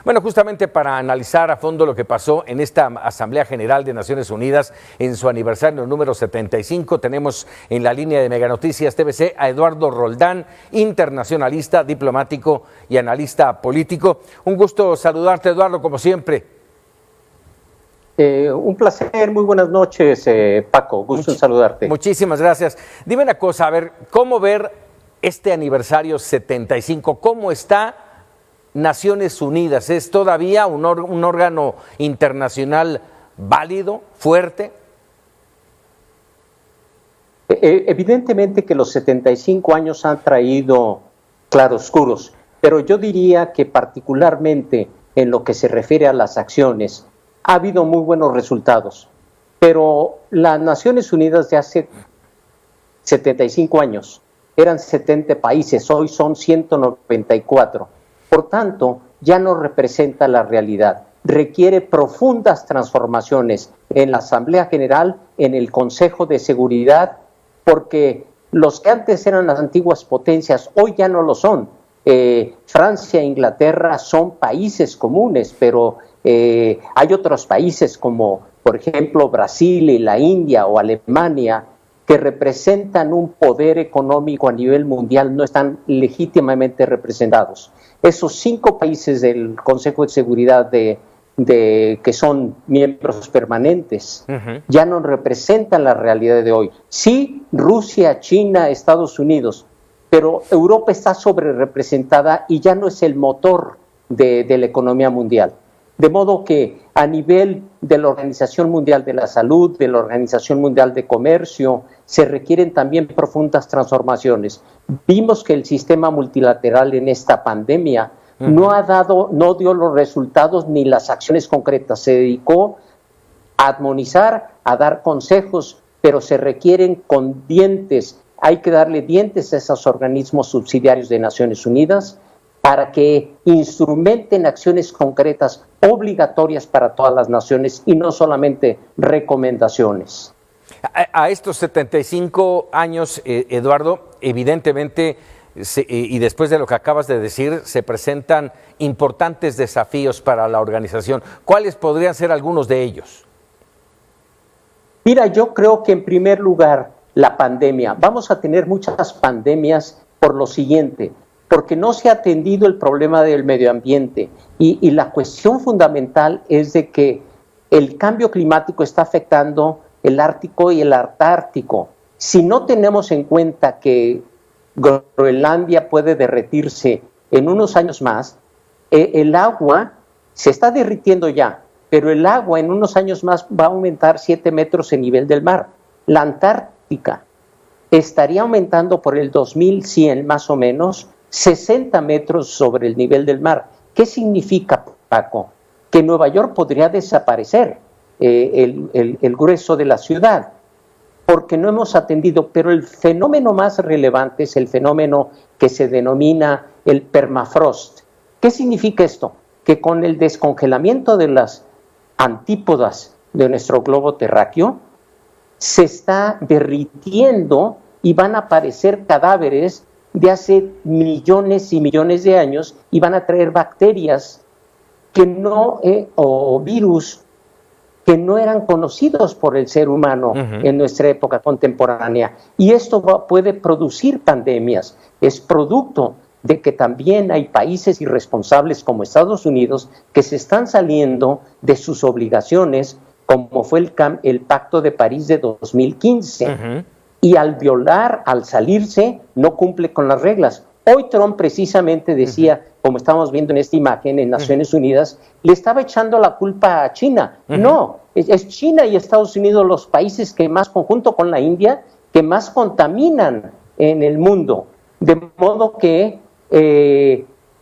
Bueno, justamente para analizar a fondo lo que pasó en esta Asamblea General de Naciones Unidas en su aniversario número 75, tenemos en la línea de Mega Noticias TVC a Eduardo Roldán, internacionalista, diplomático y analista político. Un gusto saludarte, Eduardo, como siempre. Un placer, muy buenas noches, Paco, gusto en saludarte. Muchísimas gracias. Dime una cosa, a ver, ¿cómo ver este aniversario 75? ¿Cómo está Naciones Unidas? ¿Es todavía un órgano internacional válido, fuerte? Evidentemente que los 75 años han traído claroscuros, pero yo diría que particularmente en lo que se refiere a las acciones, ha habido muy buenos resultados. Pero las Naciones Unidas de hace 75 años eran 70 países, hoy son 194. Por tanto, ya no representa la realidad. Requiere profundas transformaciones en la Asamblea General, en el Consejo de Seguridad, porque los que antes eran las antiguas potencias, hoy ya no lo son. Francia e Inglaterra son países comunes, pero hay otros países como, por ejemplo, Brasil y la India o Alemania, que representan un poder económico a nivel mundial, no están legítimamente representados. Esos 5 países del Consejo de Seguridad que son miembros permanentes, ya no representan la realidad de hoy. Sí, Rusia, China, Estados Unidos, pero Europa está sobrerepresentada y ya no es el motor de la economía mundial. De modo que a nivel de la Organización Mundial de la Salud, de la Organización Mundial de Comercio, se requieren también profundas transformaciones. Vimos que el sistema multilateral en esta pandemia no dio los resultados ni las acciones concretas. Se dedicó a admonizar, a dar consejos, pero se requieren con dientes. Hay que darle dientes a esos organismos subsidiarios de Naciones Unidas para que instrumenten acciones concretas obligatorias para todas las naciones y no solamente recomendaciones. A estos 75 años, Eduardo, evidentemente, y después de lo que acabas de decir, se presentan importantes desafíos para la organización. ¿Cuáles podrían ser algunos de ellos? Mira, yo creo que en primer lugar, la pandemia. Vamos a tener muchas pandemias por lo siguiente, porque no se ha atendido el problema del medio ambiente y la cuestión fundamental es de que el cambio climático está afectando el Ártico y el Antártico. Si no tenemos en cuenta que Groenlandia puede derretirse en unos años más, el agua se está derritiendo ya, pero el agua en unos años más va a aumentar 7 metros el nivel del mar. La Antártica estaría aumentando por el 2100 más o menos 60 metros sobre el nivel del mar. ¿Qué significa, Paco? Que Nueva York podría desaparecer, el grueso de la ciudad, porque no hemos atendido. Pero el fenómeno más relevante es el fenómeno que se denomina el permafrost. ¿Qué significa esto? Que con el descongelamiento de las antípodas de nuestro globo terráqueo, se está derritiendo y van a aparecer cadáveres de hace millones y millones de años y van a traer bacterias que no, o virus que no eran conocidos por el ser humano en nuestra época contemporánea. Y esto puede producir pandemias. Es producto de que también hay países irresponsables como Estados Unidos que se están saliendo de sus obligaciones, como fue el Pacto de París de 2015. Y al violar, al salirse, no cumple con las reglas. Hoy Trump precisamente decía, como estamos viendo en esta imagen en Naciones Unidas, le estaba echando la culpa a China. No, es China y Estados Unidos los países que más, conjunto con la India, que más contaminan en el mundo. De modo que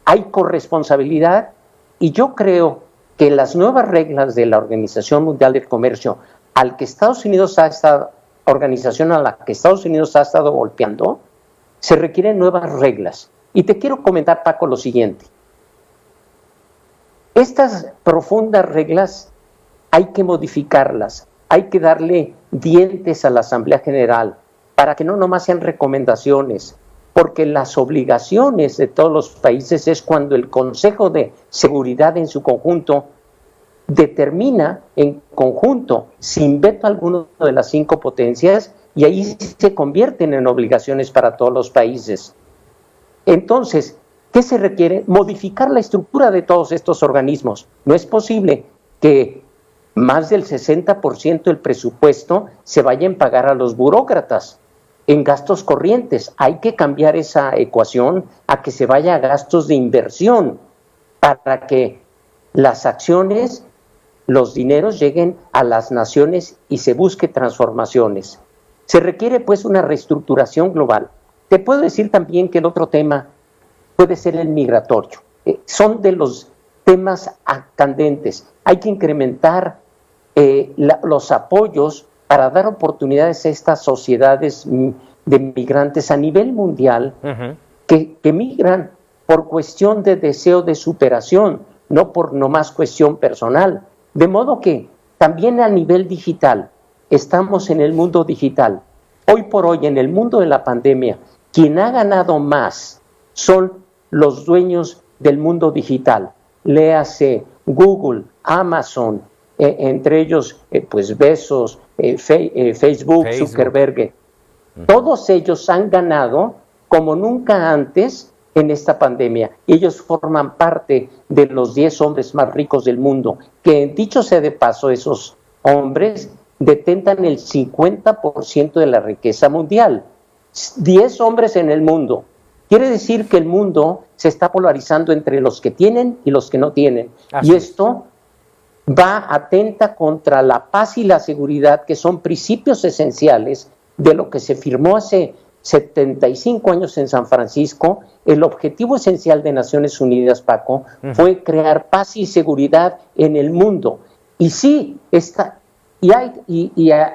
hay corresponsabilidad, y yo creo que las nuevas reglas de la Organización Mundial del Comercio, organización a la que Estados Unidos ha estado golpeando, se requieren nuevas reglas. Y te quiero comentar, Paco, lo siguiente. Estas profundas reglas hay que modificarlas, hay que darle dientes a la Asamblea General para que no nomás sean recomendaciones, porque las obligaciones de todos los países es cuando el Consejo de Seguridad en su conjunto determina en conjunto, sin veto alguno de las 5 potencias, y ahí se convierten en obligaciones para todos los países. Entonces, ¿qué se requiere? Modificar la estructura de todos estos organismos. No es posible que más del 60% del presupuesto se vaya a pagar a los burócratas en gastos corrientes. Hay que cambiar esa ecuación a que se vaya a gastos de inversión para que las acciones, los dineros lleguen a las naciones y se busque transformaciones. Se requiere pues una reestructuración global. Te puedo decir también que el otro tema puede ser el migratorio. Son de los temas candentes. Hay que incrementar los apoyos para dar oportunidades a estas sociedades de migrantes a nivel mundial que migran por cuestión de deseo de superación, no por nomás cuestión personal. De modo que también a nivel digital, estamos en el mundo digital. Hoy por hoy, en el mundo de la pandemia, quien ha ganado más son los dueños del mundo digital. Léase Google, Amazon, entre ellos pues Bezos, Facebook, Zuckerberg. Todos ellos han ganado como nunca antes en esta pandemia. Ellos forman parte de los 10 hombres más ricos del mundo, que dicho sea de paso, esos hombres detentan el 50% de la riqueza mundial. 10 hombres en el mundo. Quiere decir que el mundo se está polarizando entre los que tienen y los que no tienen. Y esto atenta contra la paz y la seguridad, que son principios esenciales de lo que se firmó hace 75 años en San Francisco. El objetivo esencial de Naciones Unidas, Paco, fue crear paz y seguridad en el mundo. Y sí,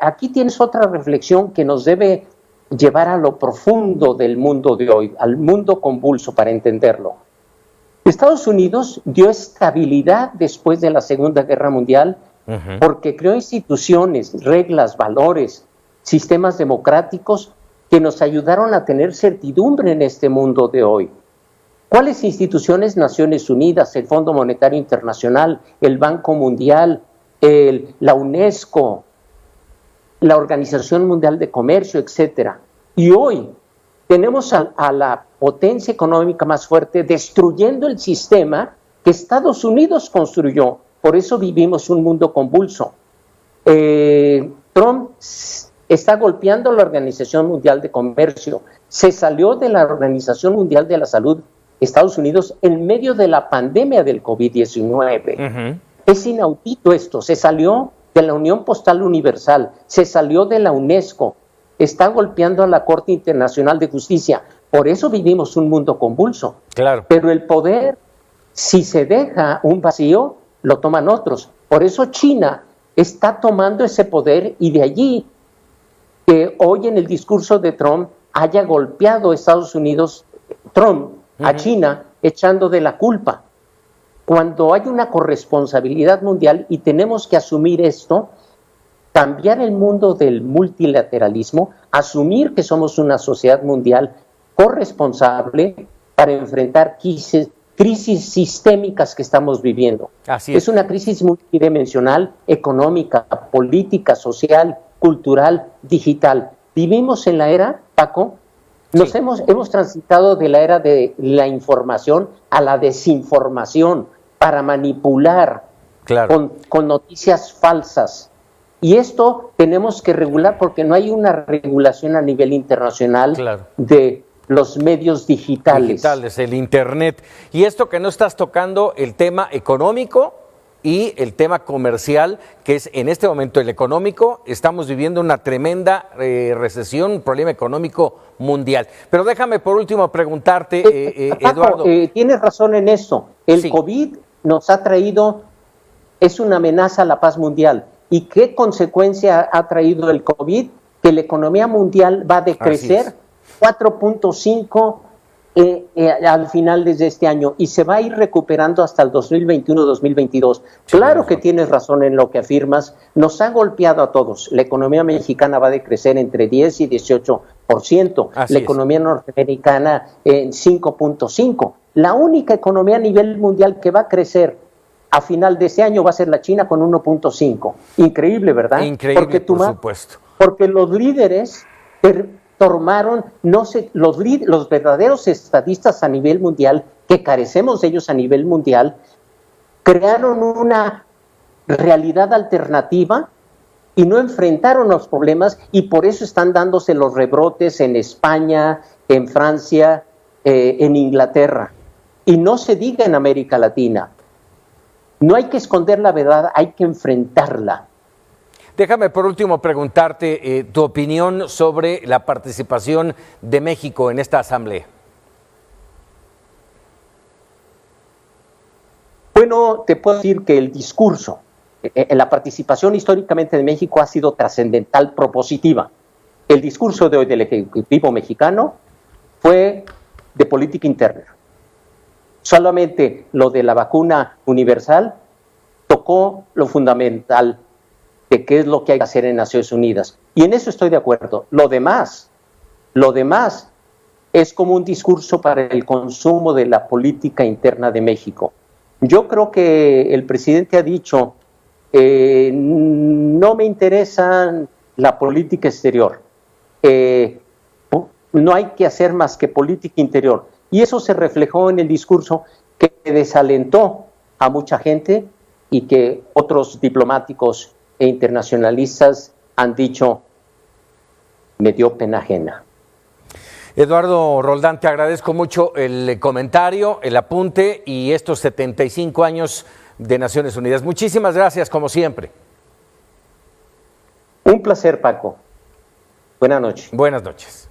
aquí tienes otra reflexión que nos debe llevar a lo profundo del mundo de hoy, al mundo convulso, para entenderlo. Estados Unidos dio estabilidad después de la Segunda Guerra Mundial porque creó instituciones, reglas, valores, sistemas democráticos que nos ayudaron a tener certidumbre en este mundo de hoy. ¿Cuáles instituciones? Naciones Unidas, el Fondo Monetario Internacional, el Banco Mundial, la UNESCO, la Organización Mundial de Comercio, etcétera. Y hoy tenemos a la potencia económica más fuerte destruyendo el sistema que Estados Unidos construyó. Por eso vivimos un mundo convulso. Trump está golpeando a la Organización Mundial de Comercio. Se salió de la Organización Mundial de la Salud, Estados Unidos, en medio de la pandemia del COVID-19. Es inaudito esto. Se salió de la Unión Postal Universal, se salió de la UNESCO, está golpeando a la Corte Internacional de Justicia. Por eso vivimos un mundo convulso. Claro. Pero el poder, si se deja un vacío, lo toman otros. Por eso China está tomando ese poder, y de allí que hoy en el discurso de Trump haya golpeado a Estados Unidos, Trump, a China, echando de la culpa. Cuando hay una corresponsabilidad mundial y tenemos que asumir esto, cambiar el mundo del multilateralismo, asumir que somos una sociedad mundial corresponsable para enfrentar crisis sistémicas que estamos viviendo. Así es una crisis multidimensional, económica, política, social, cultural, digital. Vivimos en la era, Paco, hemos transitado de la era de la información a la desinformación para manipular con noticias falsas. Y esto tenemos que regular porque no hay una regulación a nivel internacional de los medios digitales. El Internet. Y esto que no estás tocando, el tema económico y el tema comercial, que es en este momento el económico. Estamos viviendo una tremenda recesión, un problema económico mundial. Pero déjame por último preguntarte, Eduardo. Tienes razón en eso. El COVID nos ha traído, es una amenaza a la paz mundial. ¿Y qué consecuencia ha traído el COVID? Que la economía mundial va a decrecer 4.5 al final de este año y se va a ir recuperando hasta el 2021-2022. Claro que tienes razón en lo que afirmas. Nos ha golpeado a todos. La economía mexicana va a decrecer entre 10 y la economía norteamericana en 5.5%. La única economía a nivel mundial que va a crecer a final de ese año va a ser la China con 1.5%. Increíble, ¿verdad? Increíble, por supuesto. Porque los líderes tomaron, los verdaderos estadistas a nivel mundial, que carecemos de ellos a nivel mundial, crearon una realidad alternativa y no enfrentaron los problemas, y por eso están dándose los rebrotes en España, en Francia, en Inglaterra. Y no se diga en América Latina. No hay que esconder la verdad, hay que enfrentarla. Déjame por último preguntarte tu opinión sobre la participación de México en esta asamblea. Bueno, te puedo decir que el discurso, la participación históricamente de México ha sido trascendental, propositiva. El discurso de hoy del Ejecutivo mexicano fue de política interna. Solamente lo de la vacuna universal tocó lo fundamental de qué es lo que hay que hacer en Naciones Unidas. Y en eso estoy de acuerdo. Lo demás es como un discurso para el consumo de la política interna de México. Yo creo que el presidente ha dicho, no me interesa la política exterior, no hay que hacer más que política interior. Y eso se reflejó en el discurso que desalentó a mucha gente y que otros diplomáticos e internacionalistas han dicho, me dio pena ajena. Eduardo Roldán, te agradezco mucho el comentario, el apunte y estos 75 años de Naciones Unidas. Muchísimas gracias, como siempre. Un placer, Paco. Buenas noches. Buenas noches.